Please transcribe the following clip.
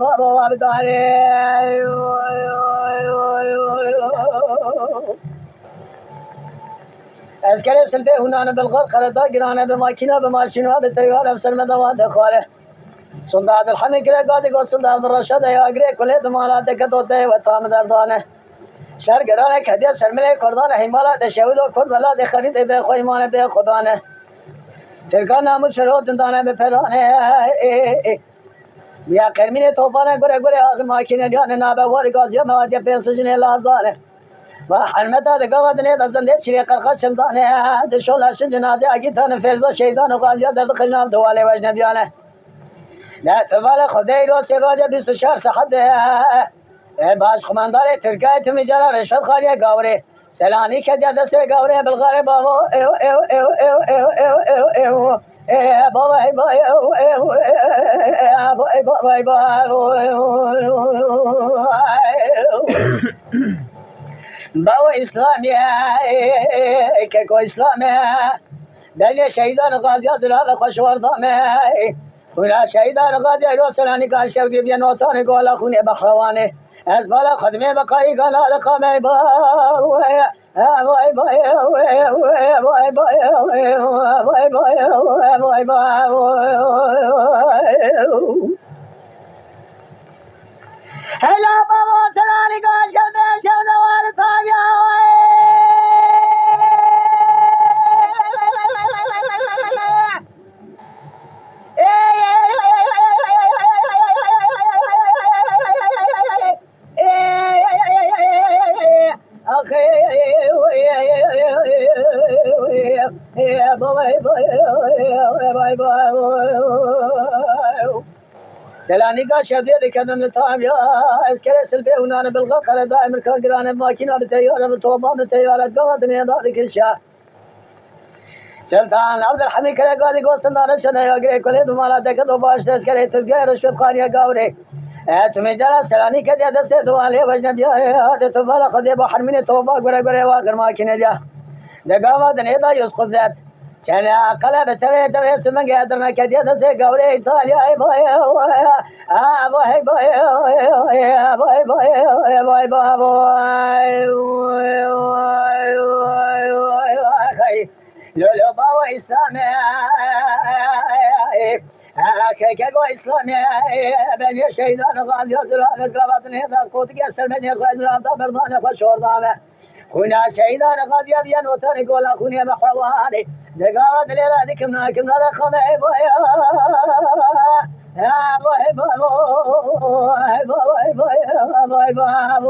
بابا بداري اسكر سلبي هنا بالغر خلدا جرانا بماكينه بماشينه بتيار افسر مدواد خاره سنداد الحمي كره قادي قد سنداد الرشاد يا اگري كله دمالا دكتوته وتام دردانه شهر گرانه کدیه سرمله کردانه هیمالا دشهودو کرد ولا دخرید به خویمانه به خدانه ترکان ناموس شروع دندانه به پرانه بیا کرمین توفانه گره گره آخر ماکینه جانه نابه واری گازیه موادیه پینسجنه لازانه و حرمتا دقاوة دنيا دزنده شريق الخشم دانه دشولاشن جنازه اگیتان فرزا شیدان و غازیه درد خجناب دواله وجنه بیانه نه تبال خدای رو سراجه 24 ساعت باش خماندار ترکیه تمی جرا رشد خالیه گاوره سلانی که دیده سه گاوره بالغاره بابا ایو ایو ایو ایو ایو ایو ایو ایو بابا ای بابا ای بابا ای بابا اسلامی که کو اسلامی بین شهیدان غازیات را خوش وردامه خونا شهیدان غازی رو سلانی کار شوقی بیا نوتان گولا خونه بخروانه از بالا خدمه بقایی گالا لقامه با وای وای هلا بابا سلانی کار شوقی والتابیا سلانی کا شبیه دکندم نتام یا اسکر سلبه اونان بالغ خلا دائم کار گرانه ماکینا بتیاره بتوبا بتیاره قوت دنیا دادی کشا سلطان عبد الحمید کله قالی گوسندانه شده یا گری کلی دومالا دکه دو باش اسکر ترکیه رشوت خانیه گاوره تمی جرا سلانی که دیده سه دواله وجنه بیا تو بالا خدای با حرمین توبا گره گره واقر ماکینه جا دقاوت دنیا دا یوز خودت چنه قلب توی توی سمنگ درنا که دیده سه گاوره ایتالیا ای بای بای بای بای بای لولو باو اسلامي كيكو اسلامي بني شهيدان غازي زران قلبتني هذا قوت كسر بني غازران بردان فشور دامه هنا شهيدان غازي بيان وطن قولا خوني محوالي دقاوة ليلة دكمنا كمنا لخمي بويا باي باي باي باي باي باي